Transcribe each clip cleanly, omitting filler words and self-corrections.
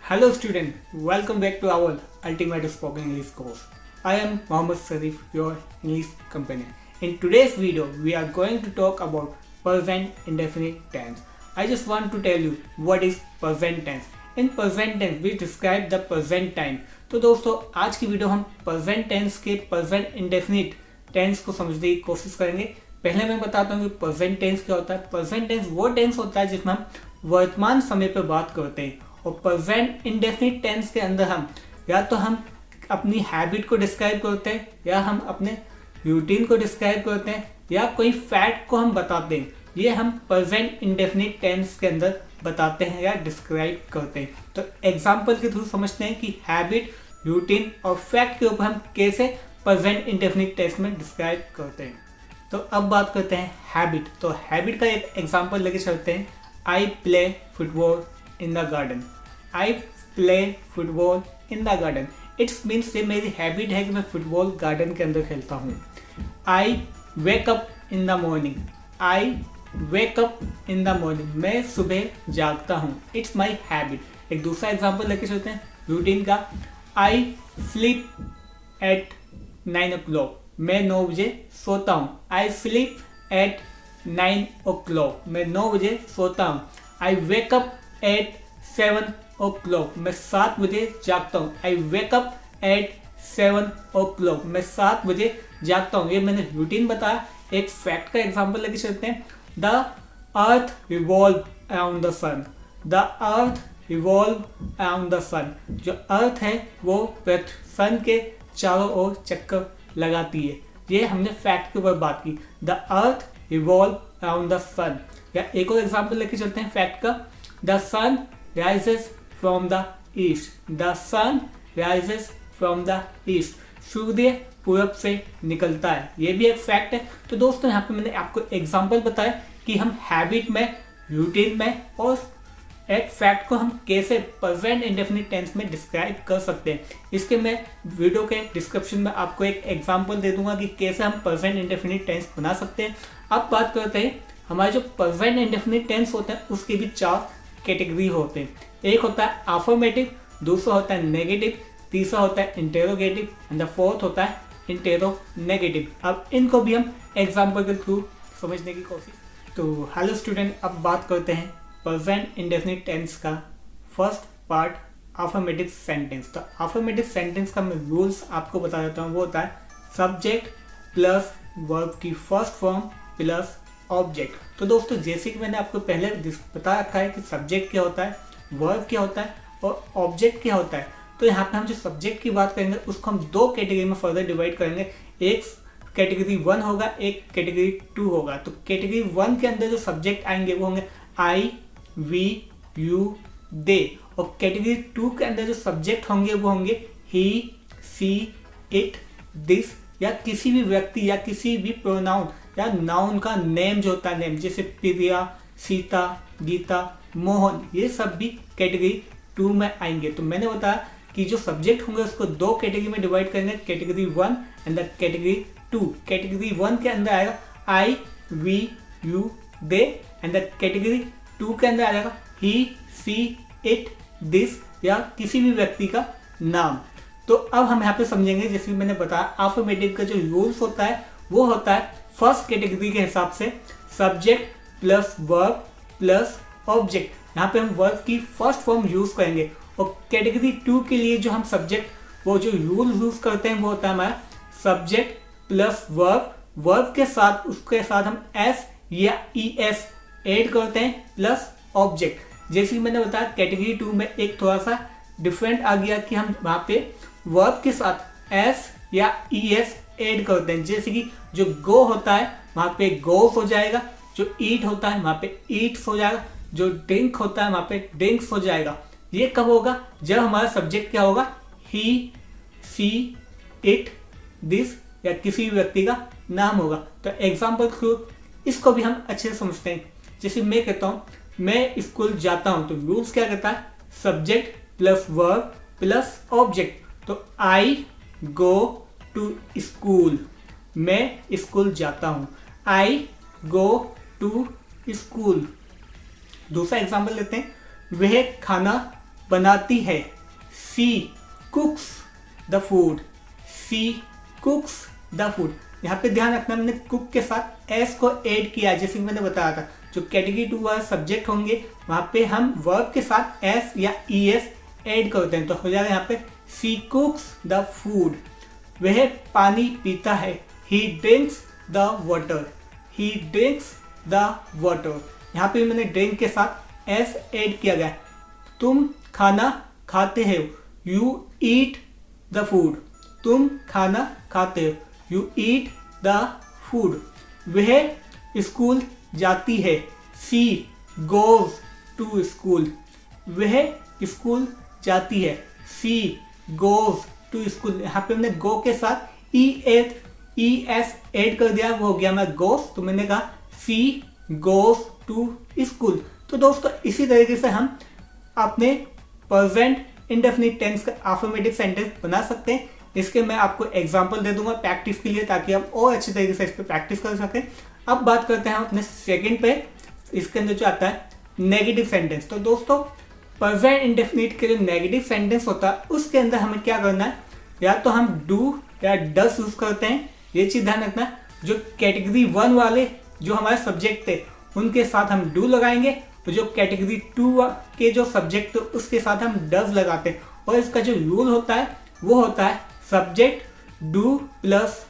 Hello student, welcome back to our Ultimate Spoken English course. I am Mohammed Sharif, your English companion. In today's video, we are going to talk about present indefinite tense. I just want to tell you what is present tense. In present tense, we describe the present time. तो दोस्तों आज की video हम present tense के present indefinite tense को समझने की कोशिश करेंगे। पहले मैं बताता हूँ कि present tense क्या होता है। present tense वो tense होता है जिसमें हम वर्तमान समय पर बात करते हैं, और प्रेजेंट इंडेफिनिट टेंस के अंदर हम या तो हम अपनी हैबिट को डिस्क्राइब करते हैं, या हम अपने रूटीन को डिस्क्राइब करते हैं, या कोई फैक्ट को हम बताते हैं। ये हम प्रेजेंट इंडेफिनिट टेंस के अंदर बताते हैं या डिस्क्राइब करते हैं। तो एग्जांपल के थ्रू समझते हैं कि हैबिट, रूटीन और फैक्ट के ऊपर हम कैसे प्रेजेंट इंडेफिनिट टेंस में डिस्क्राइब करते हैं। तो अब बात करते हैं हैबिट। तो हैबिट का एक एग्जाम्पल लेके चलते हैं। I play football in the garden. I play football in the garden. It's means ये मेरी हैबिट है कि मैं फुटबॉल गार्डन के अंदर खेलता हूँ। I wake up in the morning. I wake up in the morning. मैं सुबह जागता हूँ। It's my habit. एक दूसरा एग्जाम्पल लेके चलते हैं रूटीन का। I sleep at 9 o'clock। मैं 9 बजे सोता हूँ। I sleep at 9 o'clock। मैं 9 बजे सोता हूँ। I wake up at 7 o'clock। मैं 7 बजे जागता हूँ। I wake up at 7 o'clock। मैं 7 बजे जागता हूँ। ये मैंने रूटीन बताया। एक फैक्ट का एग्जांपल लेके चलते हैं। The earth revolve around the sun. The earth revolve around the sun. जो अर्थ है वो सन के चारों ओर चक्कर लगाती है। ये हमने फैक्ट के ऊपर बात की। The earth revolve around the sun. या एक और एग्जांपल लेके चलते हैं फैक्ट का। The sun rises from the east. The sun rises from the east. सूर्य पूरब से निकलता है। ये भी एक फैक्ट है। तो दोस्तों यहाँ पे मैंने आपको एग्जांपल बताया कि हम हैबिट में, रूटीन में और एक फैक्ट को हम कैसे प्रेजेंट इंडेफिनिट टेंस में डिस्क्राइब कर सकते हैं। इसके मैं वीडियो के डिस्क्रिप्शन में आपको एक एग्जांपल दे दूंगा कि कैसे हम प्रेजेंट इंडेफिनिट टेंस बना सकते हैं। अब बात करते हैं हमारे जो प्रेजेंट इंडेफिनिट टेंस होते हैं उसके भी 4 कैटेगरी होते हैं। एक होता है अफर्मेटिव, दूसरा होता है नेगेटिव, तीसरा होता है इंटेरोगेटिव एंड द फोर्थ होता है इंटेरोनेगेटिव। अब इनको भी हम एग्जांपल के थ्रू समझने की कोशिश। तो हेलो स्टूडेंट, अब बात करते हैं प्रेजेंट इंडेफिनिट टेंस का फर्स्ट पार्ट, अफर्मेटिव सेंटेंस। तो अफर्मेटिव सेंटेंस का मैं रूल्स आपको बता देता हूँ। वो होता है सब्जेक्ट प्लस वर्ब की फर्स्ट फॉर्म प्लस ऑब्जेक्ट। तो दोस्तों जैसे कि मैंने आपको पहले बता रखा है कि सब्जेक्ट क्या होता है, वर्ब क्या होता है और ऑब्जेक्ट क्या होता है। तो यहाँ पे हम जो सब्जेक्ट की बात करेंगे उसको हम 2 कैटेगरी में फर्दर डिवाइड करेंगे। एक कैटेगरी 1 होगा, एक कैटेगरी 2 होगा। तो कैटेगरी 1 के अंदर जो सब्जेक्ट आएंगे वो होंगे आई, वी, यू, दे। और कैटेगरी 2 के अंदर जो सब्जेक्ट होंगे वो होंगे ही, सी, इट, दिस, या किसी भी व्यक्ति या किसी भी प्रोनाउन या नाउन का नेम जो होता है, नेम, जैसे प्रिया, सीता, गीता, मोहन, ये सब भी कैटेगरी 2 में आएंगे। तो मैंने बताया कि जो सब्जेक्ट होंगे उसको 2 कैटेगरी में डिवाइड करेंगे, category 1 and the category 2। Category 1 के अंदर आएगा I, we, you, they, and the category 2 के अंदर आ जाएगा ही, सी, इट, दिस, या किसी भी व्यक्ति का नाम। तो अब हम यहाँ पे समझेंगे, जैसे मैंने बताया अफर्मेटिव का जो रूल्स होता है वो होता है फर्स्ट कैटेगरी के हिसाब से subject plus verb plus object. यहाँ पे हम वर्ब की फर्स्ट फॉर्म यूज करेंगे। और कैटेगरी 2 के लिए जो हम सब्जेक्ट वो जो रूल यूज करते हैं वो होता है हमारा सब्जेक्ट प्लस वर्ब, वर्ब के साथ उसके साथ हम एस या ई एस ऐड करते हैं प्लस ऑब्जेक्ट। जैसे कि मैंने बताया कैटेगरी 2 में एक थोड़ा सा डिफरेंट आ गया कि हम वहाँ पे वर्ब के साथ एस या ई एस ऐड करते हैं। जैसे कि जो गो होता है वहाँ पे गोस हो जाएगा, जो ईट होता है वहाँ पे ईट्स हो जाएगा, जो ड्रिंक होता है वहाँ पे ड्रिंक्स हो जाएगा। ये कब होगा? जब हमारा सब्जेक्ट क्या होगा, ही, सी, इट, दिस, या किसी व्यक्ति का नाम होगा। तो एग्जाम्पल थ्रू इसको भी हम अच्छे से समझते हैं। जैसे मैं कहता हूँ मैं स्कूल जाता हूँ, तो रूल्स क्या कहता है subject plus verb plus object. तो आई गो टू स्कूल, मैं स्कूल जाता हूँ। आई गो टू स्कूल। दूसरा एग्जाम्पल लेते हैं, वह खाना बनाती है। She कुक्स the food. She कुक्स the food. यहाँ पे ध्यान रखना, मैंने कुक के साथ एस को ऐड किया, जैसे कि मैंने बताया था जो कैटेगरी 2 वाले सब्जेक्ट होंगे वहाँ पे हम वर्ब के साथ एस या ईएस ऐड करते हैं, तो हो जाएगा यहाँ पे शी कुक्स द फूड। वह पानी पीता है। ही drinks the water. He drinks the water. यहाँ पे मैंने ड्रिंक के साथ एस ऐड किया गया। तुम खाना खाते हो। You eat the food. तुम खाना खाते हो। You eat the food. वह स्कूल जाती है। She goes to school. वह स्कूल जाती है। She goes to school. यहाँ पे मैंने गो के साथ ई एस ऐड कर दिया, वो हो गया मैं गोज, तो मैंने कहा शी गोज टू स्कूल। तो दोस्तों इसी तरीके से हम अपने प्रेजेंट इंडेफिनिट टेंस का अफर्मेटिव सेंटेंस बना सकते हैं। इसके मैं आपको एग्जांपल दे दूंगा प्रैक्टिस के लिए, ताकि आप और अच्छे तरीके से इस पर प्रैक्टिस कर सकें। अब बात करते हैं हम अपने सेकंड पे। इसके अंदर जो आता है नेगेटिव सेंटेंस। तो दोस्तों प्रेजेंट इंडेफिनिट के जो नेगेटिव सेंटेंस होता है उसके अंदर हमें क्या करना है, या तो हम डू या डस यूज करते हैं। ये चीज ध्यान रखना, जो कैटेगरी 1 वाले जो हमारे सब्जेक्ट थे उनके साथ हम डू लगाएंगे, और जो कैटेगरी 2 के जो सब्जेक्ट थे उसके साथ हम डज लगाते हैं। और इसका जो रूल होता है वो होता है सब्जेक्ट डू प्लस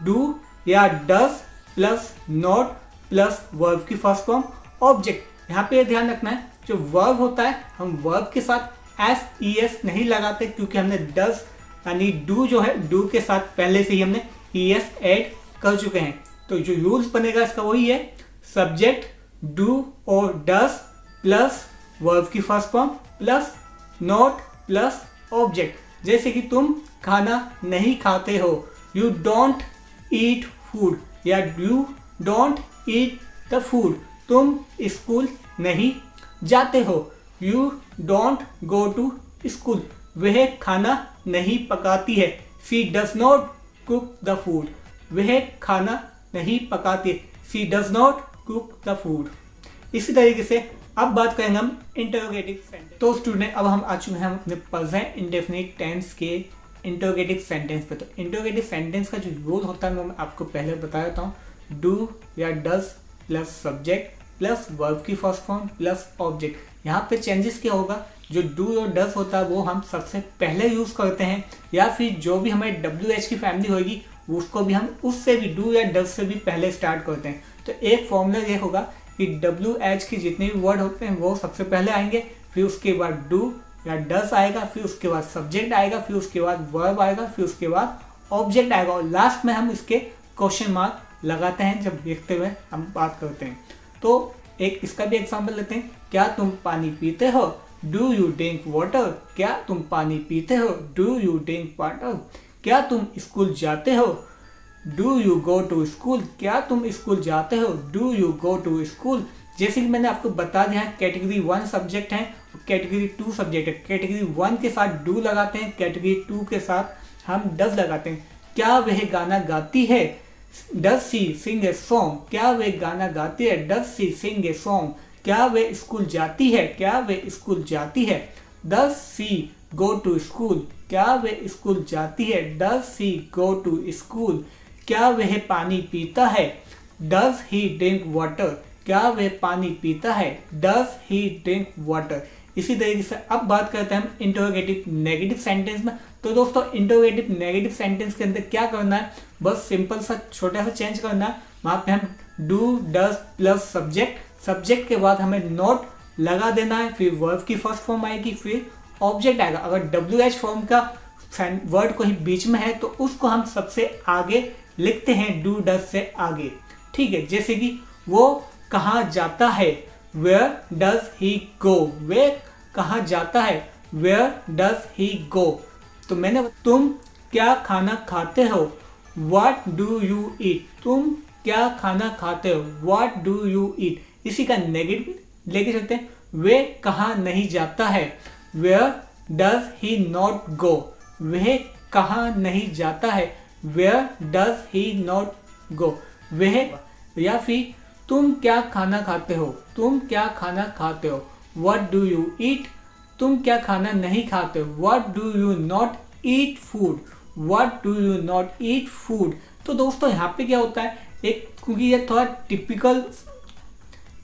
डू या does plus not plus verb की फर्स्ट फॉर्म ऑब्जेक्ट। यहाँ पे ध्यान रखना है, जो वर्ब होता है हम वर्ब के साथ एस ई एस नहीं लगाते, क्योंकि हमने डज यानी डू जो है डू के साथ पहले से ही हमने ई एस ऐड कर चुके हैं। तो जो रूल्स बनेगा इसका वही है, सब्जेक्ट डू और डज प्लस वर्ब की first form plus not plus object. जैसे कि तुम खाना नहीं खाते हो। यू डोंट ईट फूड या you don't eat the food. तुम स्कूल नहीं जाते हो। You don't go to school. वह खाना नहीं पकाती है। She does not cook the food. वह खाना नहीं पकाती है। She does not cook the food. इसी तरीके से अब बात करेंगे हम इंटरोगेटिव सेंटेंस। तो स्टूडेंट अब हम आ चुके हैं हम अपने प्रेजेंट इंडेफिनिट टेंस के इंटरोगेटिव सेंटेंस पे। तो इंटरोगेटिव सेंटेंस का जो रूल होता है वो मैं आपको पहले बता देता हूँ। डू या does plus subject plus verb की फर्स्ट फॉर्म प्लस ऑब्जेक्ट। यहाँ पे चेंजेस क्या होगा, जो डू और डज होता है वो हम सबसे पहले यूज करते हैं, या फिर जो भी हमारी WH की फैमिली होगी उसको भी हम उससे भी डू या डज से भी पहले स्टार्ट करते हैं। तो एक फॉर्मूला ये होगा कि WH के जितने भी वर्ड होते हैं वो सबसे पहले आएंगे, फिर उसके बाद डू या डज आएगा, फिर उसके बाद सब्जेक्ट आएगा, फिर उसके बाद वर्ब आएगा, फिर उसके बाद ऑब्जेक्ट आएगा, और लास्ट में हम इसके क्वेश्चन मार्क लगाते हैं जब देखते हुए हम बात करते हैं। तो एक इसका भी एग्जाम्पल लेते हैं। क्या तुम पानी पीते हो? Do you drink water? क्या तुम पानी पीते हो? Do you drink water? क्या तुम स्कूल जाते हो? Do you go to school? क्या तुम स्कूल जाते हो? Do you go to school? जैसे कि मैंने आपको बता दिया है, कैटेगरी 1 सब्जेक्ट है, कैटेगरी 2 सब्जेक्ट है। कैटेगरी 1 के साथ डू लगाते हैं, कैटेगरी 2 के साथ हम डज लगाते हैं। क्या वह गाना गाती है? Does she sing a song? क्या वह गाना गाती है? Does she sing a song? क्या वह स्कूल जाती है? क्या वह स्कूल जाती है? Does she go to school? क्या वह स्कूल जाती है? Does she go to school? क्या वह पानी पीता है? Does he drink water? क्या वह पानी पीता है? Does he drink water? इसी तरीके से अब बात करते हैं हम इंटरोगेटिव नेगेटिव सेंटेंस में। तो दोस्तों इंटरोगेटिव नेगेटिव सेंटेंस के अंदर क्या करना है, बस सिंपल सा छोटा सा चेंज करना है। वहाँ पे हम do does plus subject, subject के बाद हमें नॉट लगा देना है, फिर वर्ब की फर्स्ट फॉर्म आएगी, फिर ऑब्जेक्ट आएगा। अगर WH फॉर्म का वर्ड कोई बीच में है तो उसको हम सबसे आगे लिखते हैं, डू डज से आगे। ठीक है, जैसे कि वो कहाँ जाता है? Where does he go? वे कहाँ जाता है? Where does he go? तो मैंने तुम क्या खाना खाते हो? What do you eat? तुम क्या खाना खाते हो? What do you eat? इसी का नेगेटिव लेके चलते हैं। वे कहाँ नहीं जाता है? Where does he not go? वह कहाँ नहीं जाता है? Where does he not go? वह, या फिर तुम क्या खाना खाते हो? तुम क्या खाना खाते हो? What do you eat? तुम क्या खाना नहीं खाते, what do you not eat food, what do you not eat food. तो दोस्तों यहाँ पे क्या होता है, एक क्योंकि ये थोड़ा टिपिकल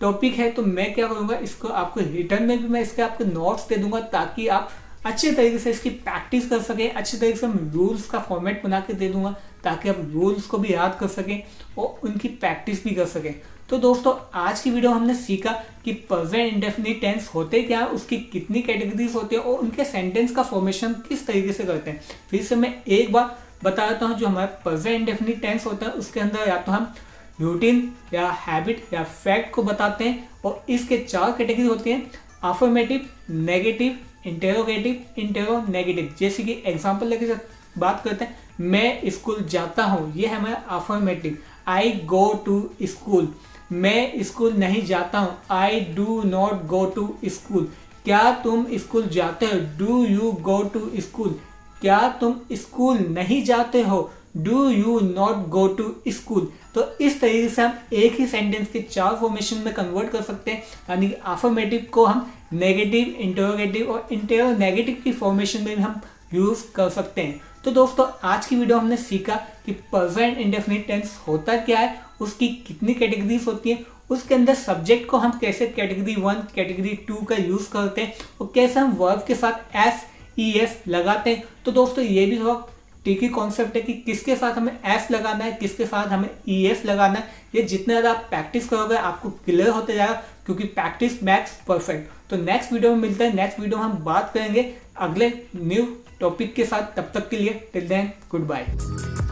टॉपिक है तो मैं क्या करूँगा, इसको आपको रिटर्न में भी मैं इसके आपको नोट्स दे दूंगा ताकि आप अच्छे तरीके से इसकी प्रैक्टिस कर सकें। अच्छे तरीके से मैं रूल्स का फॉर्मेट बना के दे दूंगा ताकि आप रूल्स को भी याद कर सकें और उनकी प्रैक्टिस भी कर सकें। तो दोस्तों आज की वीडियो हमने सीखा कि प्रेजेंट इंडेफिनिट टेंस होते क्या है, उसकी कितनी कैटेगरीज होती है और उनके सेंटेंस का फॉर्मेशन किस तरीके से करते हैं। फिर से मैं एक बार बता देता हूँ, जो हमारा प्रेजेंट इंडेफिनिट टेंस होता है उसके अंदर या तो हम रूटीन या हैबिट या फैक्ट को बताते हैं और इसके 4 कैटेगरी होती हैं, अफर्मेटिव, नेगेटिव, इंटेरोगेटिव, इंटेरोनेगेटिव। जैसे कि एग्जांपल लेके बात करते हैं, मैं स्कूल जाता हूँ, ये है हमारा affirmative, I go to school. मैं स्कूल नहीं जाता हूँ, I do not go to school. क्या तुम स्कूल जाते हो, do you go to school. क्या तुम स्कूल नहीं जाते हो, do you not go to school. तो इस तरीके से हम एक ही सेंटेंस के 4 फॉर्मेशन में कन्वर्ट कर सकते हैं, यानी कि अफर्मेटिव को हम नेगेटिव, इंटरोगेटिव और इंटेरोनेगेटिव की फॉर्मेशन में भी हम यूज कर सकते हैं। तो दोस्तों आज की वीडियो हमने सीखा कि प्रेजेंट इंडेफिनिट टेंस होता क्या है, उसकी कितनी कैटेगरीज होती है, उसके अंदर सब्जेक्ट को हम कैसे कैटेगरी 1, कैटेगरी 2 का यूज करते हैं और कैसे हम वर्ब के साथ एस, ई, एस लगाते हैं। तो दोस्तों ये भी थोड़ा ट्रिकी कॉन्सेप्ट है कि किसके साथ हमें एस लगाना है, किसके साथ हमें ई, एस लगाना है। ये जितने ज़्यादा आप प्रैक्टिस करोगे आपको क्लियर होते जाएगा, क्योंकि प्रैक्टिस मैक्स परफेक्ट। तो नेक्स्ट वीडियो में मिलते हैं, नेक्स्ट वीडियो में हम बात करेंगे अगले न्यू टॉपिक के साथ। तब तक के लिए टिल देन गुड बाय।